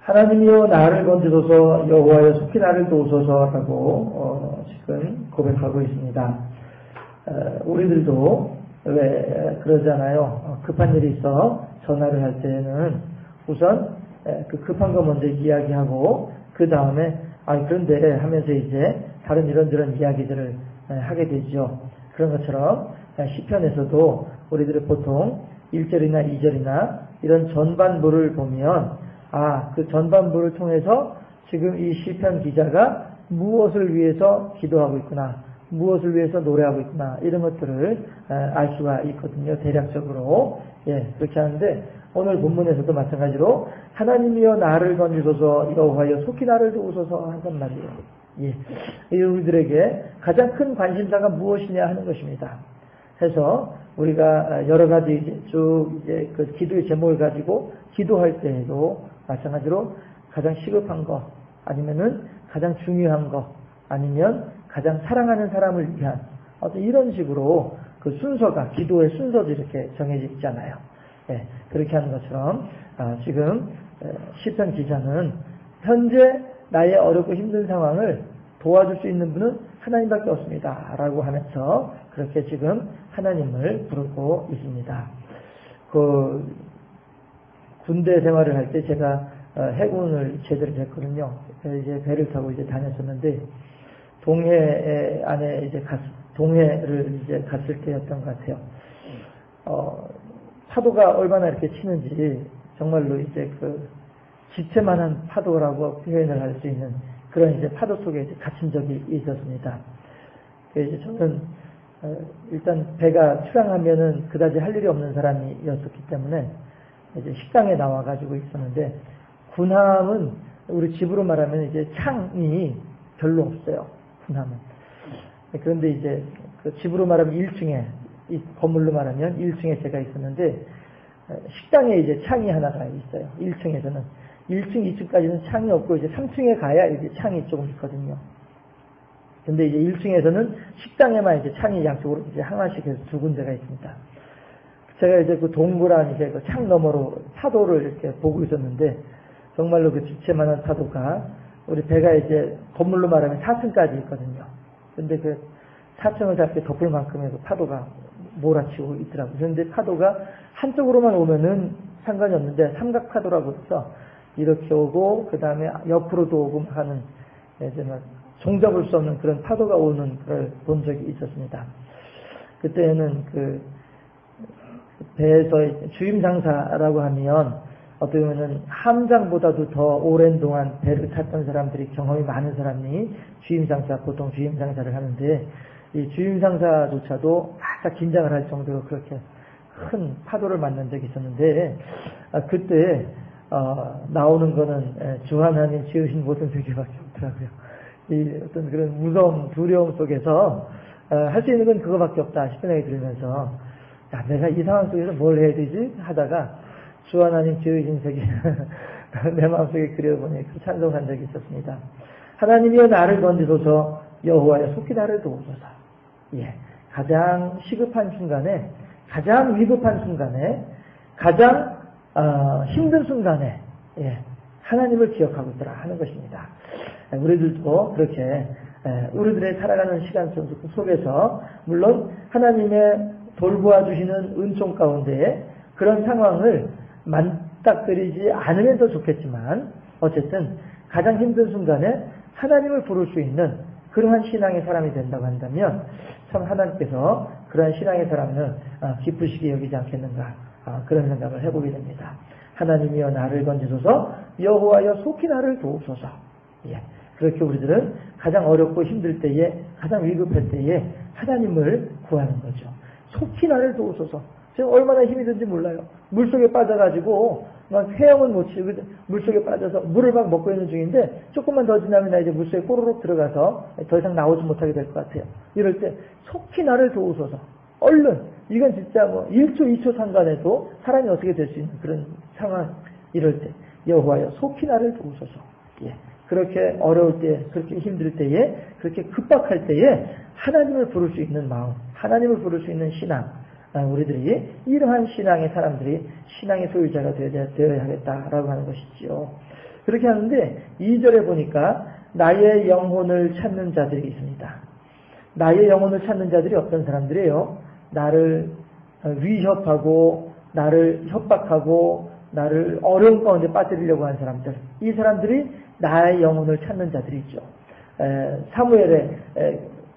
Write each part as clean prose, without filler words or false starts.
하나님이여 나를 건지소서 여호와여 속히 나를 도우소서라고 지금 고백하고 있습니다. 우리들도 왜 그러잖아요. 급한 일이 있어 전화를 할 때는 우선 그 급한 거 먼저 이야기하고 그 다음에 그런데 하면서 이제 다른 이런저런 이야기들을 하게 되죠. 그런 것처럼 시편에서도 우리들이 보통 1절이나 2절이나 이런 전반부를 보면 그 전반부를 통해서 지금 이 시편 기자가 무엇을 위해서 기도하고 있구나, 무엇을 위해서 노래하고 있구나, 이런 것들을 알 수가 있거든요. 대략적으로. 그렇게 하는데 오늘 본문에서도 마찬가지로 하나님이여 나를 건지소서 여호와여 속히 나를 도우소서 한단 말이에요. 우리들에게 가장 큰 관심사가 무엇이냐 하는 것입니다. 해서 우리가 여러 가지 쭉 이제 그 기도의 제목을 가지고 기도할 때에도 마찬가지로 가장 시급한 거, 아니면은 가장 중요한 거, 아니면 가장 사랑하는 사람을 위한 어떤 이런 식으로 그 순서가, 기도의 순서도 이렇게 정해져 있잖아요. 그렇게 하는 것처럼 지금 시편 기자는 현재 나의 어렵고 힘든 상황을 도와줄 수 있는 분은 하나님밖에 없습니다 라고 하면서 그렇게 지금 하나님을 부르고 있습니다. 그 군대 생활을 할 때 제가 해군을 제대로 했거든요. 이제 배를 타고 이제 다녔었는데 동해 안에 이제 동해를 이제 갔을 때였던 것 같아요. 파도가 얼마나 이렇게 치는지 정말로 이제 그 지체만한 파도라고 표현을 할 수 있는 그런 이제 파도 속에 이제 갇힌 적이 있었습니다. 이제 저는 일단 배가 출항하면은 그다지 할 일이 없는 사람이었기 때문에 이제 식당에 나와가지고 있었는데 군함은 우리 집으로 말하면 이제 창이 별로 없어요. 군함은. 그런데 이제 그 집으로 말하면 1층에 이 건물로 말하면 1층에 제가 있었는데 식당에 이제 창이 하나가 있어요. 1층에서는 1층, 2층까지는 창이 없고 이제 3층에 가야 이제 창이 조금 있거든요. 근데 이제 1층에서는 식당에만 이제 창이 양쪽으로 이제 하나씩 해서 두 군데가 있습니다. 제가 이제 그 동그란 이제 그 창 너머로 파도를 이렇게 보고 있었는데 정말로 그 지체만한 파도가 우리 배가 이제 건물로 말하면 4층까지 있거든요. 근데 그 4층을 다 이렇게 덮을 만큼의 그 파도가 몰아치고 있더라고요. 그런데 파도가 한쪽으로만 오면은 상관이 없는데 삼각 파도라고 해서 이렇게 오고 그 다음에 옆으로도 오고 하는 이제 막 종잡을 수 없는 그런 파도가 오는 걸 본 적이 있었습니다. 그때는 그 배에서 주임상사라고 하면 어떻게 보면은 함장보다도 더 오랜 동안 배를 탔던 사람들이 경험이 많은 사람이 주임상사, 보통 주임상사를 하는데 이 주임상사조차도 살짝 긴장을 할 정도로 그렇게 큰 파도를 만난 적이 있었는데 그때 나오는 거는 주 하나님 지으신 모든 세계밖에 없더라고요. 이 어떤 그런 무서움, 두려움 속에서 할 수 있는 건 그거밖에 없다 싶은 생각이 들면서 내가 이 상황 속에서 뭘 해야 되지 하다가 주 하나님 지으신 세계 내 마음속에 그려보니 찬송한 적이 있었습니다. 하나님이여 나를 건지소서 여호와여 속히 나를 도우소서. 가장 시급한 순간에, 가장 위급한 순간에, 가장 힘든 순간에 하나님을 기억하고 있더라 하는 것입니다. 우리들도 그렇게 우리들의 살아가는 시간 속에서 물론 하나님의 돌보아 주시는 은총 가운데 그런 상황을 맞닥뜨리지 않으면 더 좋겠지만 어쨌든 가장 힘든 순간에 하나님을 부를 수 있는 그러한 신앙의 사람이 된다고 한다면 참 하나님께서 그러한 신앙의 사람을 기쁘시게 여기지 않겠는가 그런 생각을 해보게 됩니다. 하나님이여 나를 건지소서 여호와여 속히 나를 도우소서. 그렇게 우리들은 가장 어렵고 힘들 때에 가장 위급할 때에 하나님을 구하는 거죠. 속히 나를 도우소서. 지금 얼마나 힘이 든지 몰라요. 물속에 빠져가지고 막 헤엄은 못 치고 물속에 빠져서 물을 막 먹고 있는 중인데 조금만 더 지나면 나 이제 물속에 꼬르륵 들어가서 더 이상 나오지 못하게 될 것 같아요. 이럴 때 속히 나를 도우소서. 얼른 이건 진짜 뭐 1초 2초 상관에도 사람이 어떻게 될 수 있는 그런 상황. 이럴 때 여호와여 속히 나를 도우소서. 그렇게 어려울 때, 그렇게 힘들 때에, 그렇게 급박할 때에 하나님을 부를 수 있는 마음, 하나님을 부를 수 있는 신앙, 우리들이 이러한 신앙의 사람들이 신앙의 소유자가 되어야 하겠다라고 하는 것이지요. 그렇게 하는데 2절에 보니까 나의 영혼을 찾는 자들이 있습니다. 나의 영혼을 찾는 자들이 어떤 사람들이에요? 나를 위협하고 나를 협박하고 나를 어려운 가운데 빠뜨리려고 하는 사람들. 이 사람들이 나의 영혼을 찾는 자들이죠.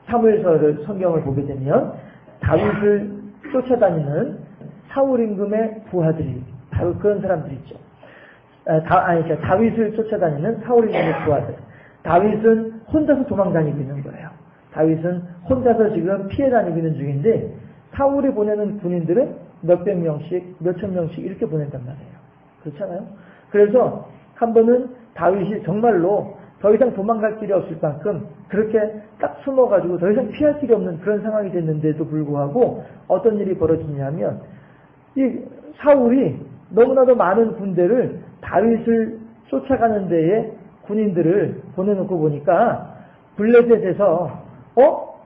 사무엘서를 성경을 보게 되면 다윗을 쫓아다니는 사울 임금의 부하들이 바로 그런 사람들이죠. 다윗을 쫓아다니는 사울 임금의 부하들. 다윗은 혼자서 도망다니고 있는 거예요. 다윗은 혼자서 지금 피해 다니고 있는 중인데 사울이 보내는 군인들은 몇백 명씩, 몇천 명씩 이렇게 보낸단 말이에요. 그렇잖아요? 그래서 한 번은 다윗이 정말로 더 이상 도망갈 길이 없을 만큼 그렇게 딱 숨어가지고 더 이상 피할 길이 없는 그런 상황이 됐는데도 불구하고 어떤 일이 벌어지냐면 이 사울이 너무나도 많은 군대를 다윗을 쫓아가는 데에 군인들을 보내놓고 보니까 블레셋에서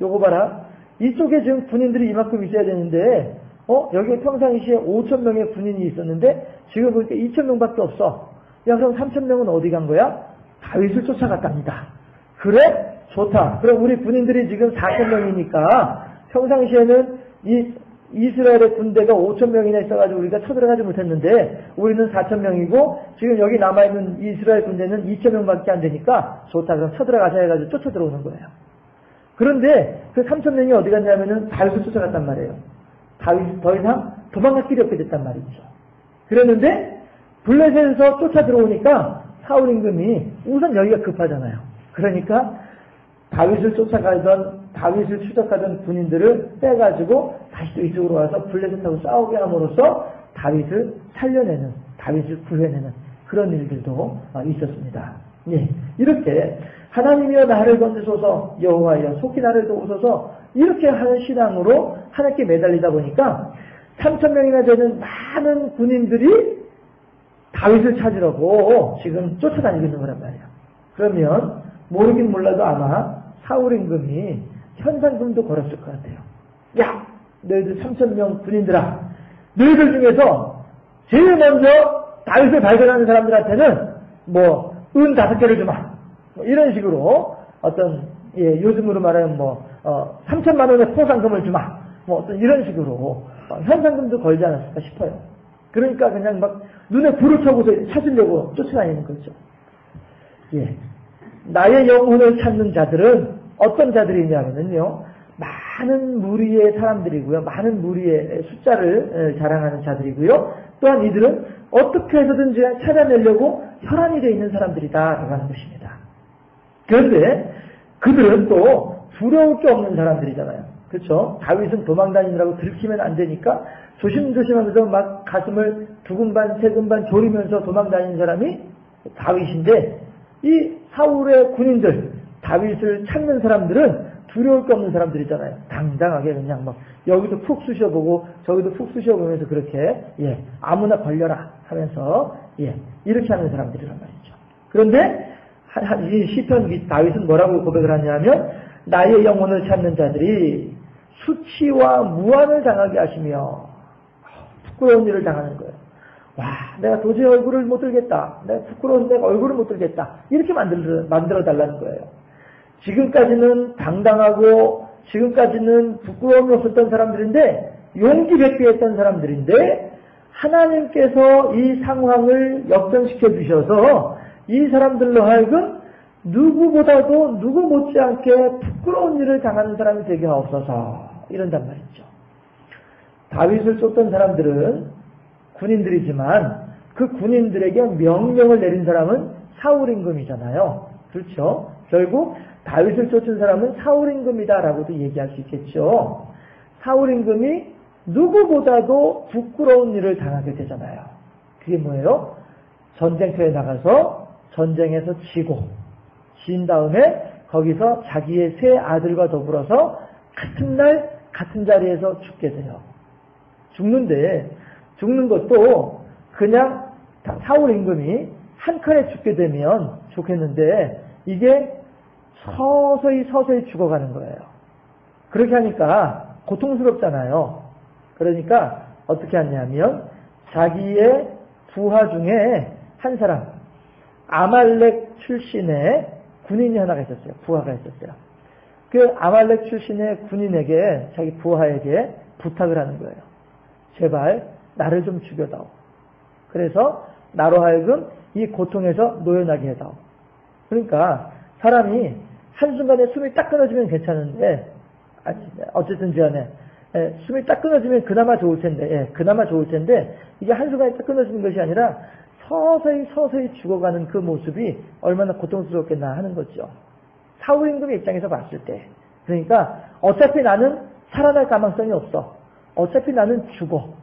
요거 봐라. 이쪽에 지금 군인들이 이만큼 있어야 되는데 여기에 평상시에 5,000명의 군인이 있었는데 지금 보니까 2,000명밖에 없어. 야 그럼 3,000명은 어디 간 거야? 다윗을 쫓아갔답니다. 그래? 좋다. 그럼 우리 군인들이 지금 4,000명이니까 평상시에는 이 이스라엘의 군대가 5,000명이나 있어가지고 우리가 쳐들어가지 못했는데 우리는 4,000명이고 지금 여기 남아있는 이스라엘 군대는 2,000명밖에 안 되니까 좋다. 그럼 쳐들어가자 해가지고 쫓아들어오는 거예요. 그런데 그 3,000명이 어디 갔냐면은 다윗을 쫓아갔단 말이에요. 다윗이 더 이상 도망갈 길이 없게 됐단 말이죠. 그랬는데 블레셋에서 쫓아들어오니까 사울 임금이 우선 여기가 급하잖아요. 그러니까 다윗을 추적하던 군인들을 빼가지고 다시 또 이쪽으로 와서 블레셋하고 싸우게 함으로써 다윗을 살려내는, 다윗을 구해내는 그런 일들도 있었습니다. 예, 이렇게 하나님이여 나를 건지소서 여호와여 속히 나를 도우소서 이렇게 하는 신앙으로 하나님께 매달리다 보니까 3,000명이나 되는 많은 군인들이 다윗을 찾으려고 지금 쫓아다니고 있는 거란 말이에요. 그러면 모르긴 몰라도 아마 사울 임금이 현상금도 걸었을 것 같아요. 야, 너희들 3,000명 군인들아, 너희들 중에서 제일 먼저 다윗을 발견하는 사람들한테는 은 5개를 주마. 이런 식으로 어떤 요즘으로 말하면 3,000만 원의 포상금을 주마. 어떤 이런 식으로 현상금도 걸지 않았을까 싶어요. 그러니까 그냥 막 눈에 불을 켜고서 찾으려고 쫓아다니는 거죠. 예. 나의 영혼을 찾는 자들은 어떤 자들이냐면요. 많은 무리의 사람들이고요. 많은 무리의 숫자를 자랑하는 자들이고요. 또한 이들은 어떻게 해서든지 찾아내려고 혈안이 되어 있는 사람들이다라고 하는 것입니다. 그런데 그들은 또 두려울 게 없는 사람들이잖아요. 그렇죠? 다윗은 도망다니느라고 들키면 안 되니까 조심조심하면서 막 가슴을 두근반 세근반 졸이면서 도망다니는 사람이 다윗인데 이 사울의 군인들, 다윗을 찾는 사람들은 두려울 게 없는 사람들이잖아요. 당당하게 그냥 막 여기도 푹 쑤셔보고 저기도 푹 쑤셔보면서 그렇게 아무나 걸려라 하면서 이렇게 하는 사람들이란 말이죠. 그런데 이 시편 다윗은 뭐라고 고백을 하냐면 나의 영혼을 찾는 자들이 수치와 무한을 당하게 하시며 부끄러운 일을 당하는 거예요. 와, 내가 도저히 얼굴을 못 들겠다. 내가 부끄러워서 내가 얼굴을 못 들겠다. 이렇게 만들어 달라는 거예요. 지금까지는 당당하고 지금까지는 부끄러움이 없었던 사람들인데 용기 뵙게 했던 사람들인데 하나님께서 이 상황을 역전시켜 주셔서 이 사람들로 하여금 누구보다도 누구 못지않게 부끄러운 일을 당하는 사람이 되게 하옵소서 이런단 말이죠. 다윗을 쫓던 사람들은 군인들이지만 그 군인들에게 명령을 내린 사람은 사울 임금이잖아요. 그렇죠? 결국 다윗을 쫓은 사람은 사울 임금이다라고도 얘기할 수 있겠죠. 사울 임금이 누구보다도 부끄러운 일을 당하게 되잖아요. 그게 뭐예요? 전쟁터에 나가서 전쟁에서 진 다음에 거기서 자기의 세 아들과 더불어서 같은 날 같은 자리에서 죽게 돼요. 죽는 것도 그냥 사울 임금이 한 칸에 죽게 되면 좋겠는데 이게 서서히 죽어가는 거예요. 그렇게 하니까 고통스럽잖아요. 그러니까 어떻게 하냐면 자기의 부하 중에 한 사람, 아말렉 출신의 군인이 하나가 있었어요. 부하가 있었어요. 그 아말렉 출신의 군인에게, 자기 부하에게 부탁을 하는 거예요. 제발 나를 좀 죽여다오. 그래서 나로 하여금 이 고통에서 노연하게 해다오. 그러니까 사람이 한순간에 숨이 딱 끊어지면 괜찮은데, 어쨌든 간에 숨이 딱 끊어지면 그나마 좋을 텐데, 그나마 좋을 텐데, 이게 한순간에 딱 끊어지는 것이 아니라 서서히 죽어가는 그 모습이 얼마나 고통스럽겠나 하는 거죠. 사울 임금의 입장에서 봤을 때. 그러니까 어차피 나는 살아날 가망성이 없어. 어차피 나는 죽어.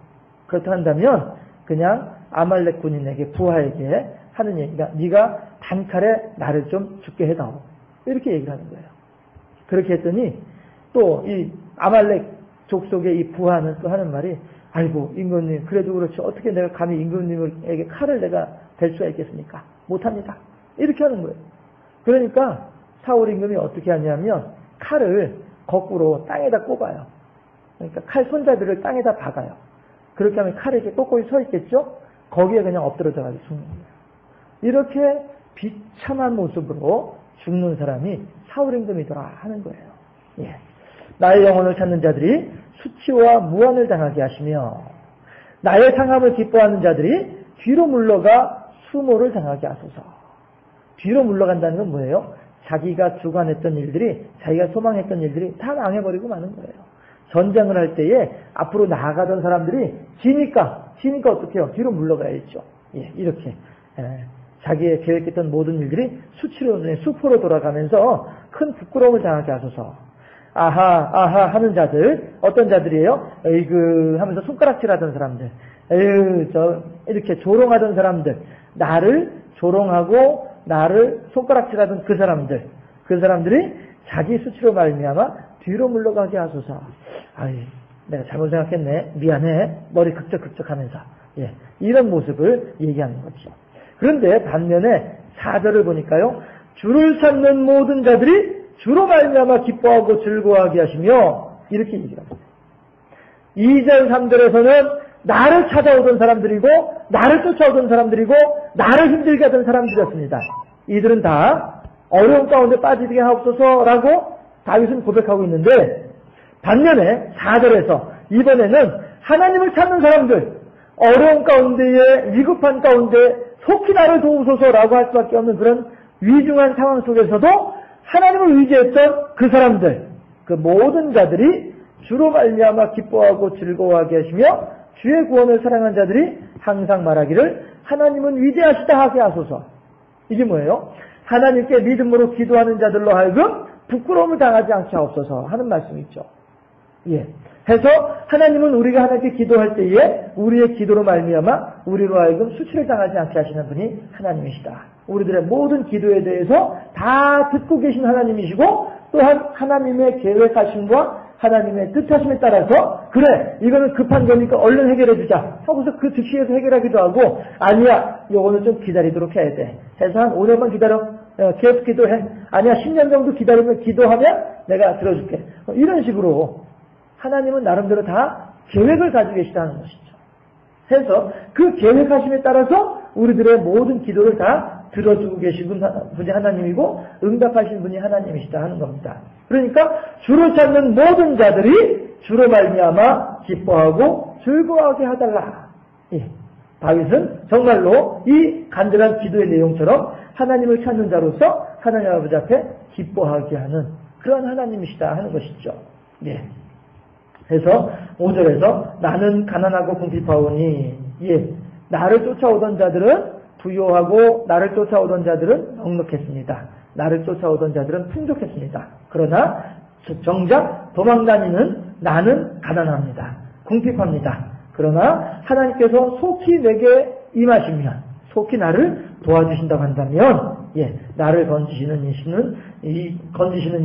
그렇다 한다면 그냥 아말렉 군인에게, 부하에게 하는 얘기가, 네가 단칼에 나를 좀 죽게 해다오. 이렇게 얘기를 하는 거예요. 그렇게 했더니 또 이 아말렉 족속의 이 부하는 또 하는 말이, 아이고 임금님, 그래도 그렇지 어떻게 내가 감히 임금님에게 칼을 내가 댈 수가 있겠습니까? 못합니다. 이렇게 하는 거예요. 그러니까 사울 임금이 어떻게 하냐면 칼을 거꾸로 땅에다 꼽아요. 그러니까 칼 손잡이를 땅에다 박아요. 그렇게 하면 칼이 이렇게 꼿꼿이 서 있겠죠? 거기에 그냥 엎드려 들어가서 죽는 거예요. 이렇게 비참한 모습으로 죽는 사람이 사울 임금이더라 하는 거예요. 예. 나의 영혼을 찾는 자들이 수치와 무한을 당하게 하시며, 나의 상함을 기뻐하는 자들이 뒤로 물러가 수모를 당하게 하소서. 뒤로 물러간다는 건 뭐예요? 자기가 주관했던 일들이, 자기가 소망했던 일들이 다 망해버리고 마는 거예요. 전쟁을 할 때에 앞으로 나아가던 사람들이 지니까 어떻게 해요? 뒤로 물러가야죠. 예, 이렇게. 자기의 계획했던 모든 일들이 수포로 돌아가면서 큰 부끄러움을 당하게 하소서. 아하 하는 자들, 어떤 자들이에요? 에이그 하면서 손가락질하던 사람들, 이렇게 조롱하던 사람들, 나를 조롱하고 나를 손가락질하던 그 사람들이 자기 수치로 말미암아 뒤로 물러가게 하소서. 내가 잘못 생각했네, 미안해, 머리 극적하면서, 예, 이런 모습을 얘기하는 거죠. 그런데 반면에 4절을 보니까요, 주를 찾는 모든 자들이 주로 말미암아 기뻐하고 즐거워하게 하시며, 이렇게 얘기를 합니다. 2절 3절에서는 나를 찾아오던 사람들이고 나를 쫓아오던 사람들이고 나를 힘들게 하던 사람들이었습니다. 이들은 다 어려운 가운데 빠지게 하옵소서라고 다윗은 고백하고 있는데, 반면에 4절에서 이번에는 하나님을 찾는 사람들, 어려운 가운데에, 위급한 가운데 속히 나를 도우소서라고 할 수밖에 없는 그런 위중한 상황 속에서도 하나님을 의지했던 그 사람들, 그 모든 자들이 주로 말미암아 기뻐하고 즐거워하게 하시며 주의 구원을 사랑한 자들이 항상 말하기를 하나님은 위대하시다 하게 하소서. 이게 뭐예요? 하나님께 믿음으로 기도하는 자들로 하여금 부끄러움을 당하지 않게 하옵소서 하는 말씀이 있죠. 예. 해서 하나님은 우리가 하나님께 기도할 때에 우리의 기도로 말미암아 우리로 하여금 수치를 당하지 않게 하시는 분이 하나님이시다. 우리들의 모든 기도에 대해서 다 듣고 계신 하나님이시고, 또한 하나님의 계획하심과 하나님의 뜻하심에 따라서, 그래, 이거는 급한 거니까 얼른 해결해주자 하고서 그 즉시에서 해결하기도 하고, 아니야, 요거는 좀 기다리도록 해야 돼 해서 한 5년만 기다려, 계속 기도해. 아니야, 10년 정도 기다리면 기도하면 내가 들어줄게. 이런 식으로 하나님은 나름대로 다 계획을 가지고 계시다는 것이죠. 해서 그 계획하심에 따라서 우리들의 모든 기도를 다 들어주고 계신 분이 하나님이고 응답하신 분이 하나님이시다 하는 겁니다. 그러니까 주를 찾는 모든 자들이 주로 말미암아 기뻐하고 즐거워하게 하달라. 예. 다윗은 정말로 이 간절한 기도의 내용처럼 하나님을 찾는 자로서 하나님 아버지 앞에 기뻐하게 하는 그런 하나님이시다 하는 것이죠. 예. 그래서 5절에서 나는 가난하고 궁핍하오니, 예, 나를 쫓아오던 자들은 부요하고 나를 쫓아오던 자들은 넉넉했습니다. 나를 쫓아오던 자들은 풍족했습니다. 그러나 정작 도망다니는 나는 가난합니다. 궁핍합니다. 그러나 하나님께서 속히 내게 임하시면, 속히 나를 도와주신다고 한다면, 예, 나를 건지시는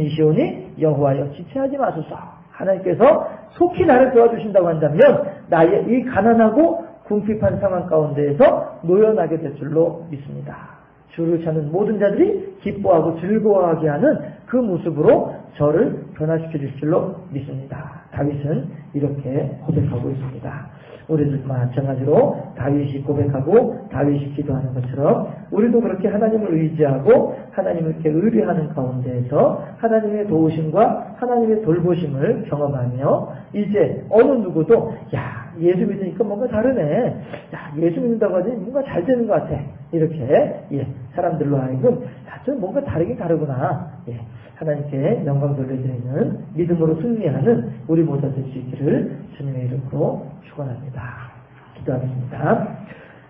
이시오니 여호와여 지체하지 마소서. 하나님께서 속히 나를 도와주신다고 한다면 나의 이 가난하고 궁핍한 상황 가운데에서 노연하게 될 줄로 믿습니다. 주를 찾는 모든 자들이 기뻐하고 즐거워하게 하는 그 모습으로 저를 변화시켜 줄 줄로 믿습니다. 다윗은 이렇게 고백하고 있습니다. 우리도 마찬가지로 다윗이 고백하고 다윗이 기도하는 것처럼 우리도 그렇게 하나님을 의지하고 하나님을 이렇게 의뢰하는 가운데에서 하나님의 도우심과 하나님의 돌보심을 경험하며 이제 어느 누구도 야 예수 믿으니까 뭔가 다르네. 야 예수 믿는다고 하니 뭔가 잘 되는 것 같아. 이렇게 사람들로 하여금 좀 뭔가 다르긴 다르구나. 하나님께 영광 돌려드리는 믿음으로 승리하는 우리 모두 될 수 있기를 주님의 이름으로 축원합니다. 기도하겠습니다.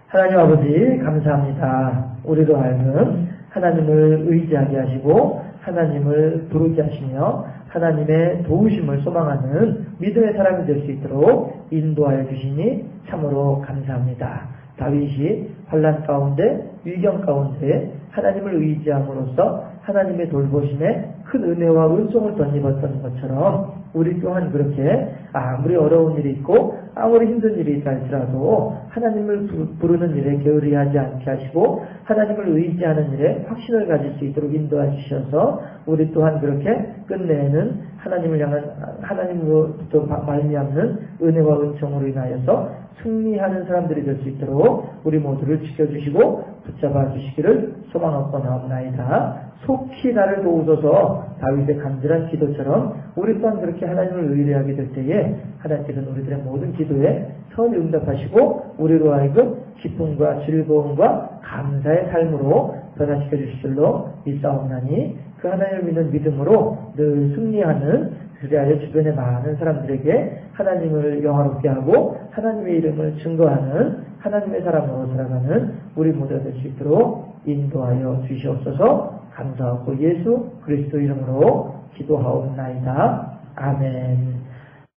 하나님 아버지 감사합니다. 우리로 하여금 하나님을 의지하게 하시고 하나님을 부르게 하시며 하나님의 도우심을 소망하는 믿음의 사람이 될 수 있도록 인도하여 주시니 참으로 감사합니다. 다윗이 환난 가운데 위경 가운데 하나님을 의지함으로써 하나님의 돌보심에 큰 은혜와 은총을 덧입었던 것처럼 우리 또한 그렇게 아무리 어려운 일이 있고 아무리 힘든 일이 있다 할지라도 하나님을 부르는 일에 게으리하지 않게 하시고 하나님을 의지하는 일에 확신을 가질 수 있도록 인도해 주셔서 우리 또한 그렇게 끝내는 하나님을 향한 하나님으로부터 말미암는 은혜와 은총으로 인하여서 승리하는 사람들이 될 수 있도록 우리 모두를 지켜주시고 붙잡아 주시기를 소망하고 나옵나이다. 속히 나를 도우소서 다윗의 간절한 기도처럼 우리 또한 그렇게 하나님을 의뢰하게 될 때에 하나님께서는 우리들의 모든 기도에 선히 응답하시고 우리로 하여금 기쁨과 즐거움과 감사의 삶으로 변화시켜 주실 줄로 믿사옵나니 그 하나님을 믿는 믿음으로 늘 승리하는 그리하여 주변의 많은 사람들에게 하나님을 영화롭게 하고 하나님의 이름을 증거하는 하나님의 사람으로 살아가는 우리 모두가 될 수 있도록 인도하여 주시옵소서. 감사하고 예수 그리스도 이름으로 기도하옵나이다. 아멘.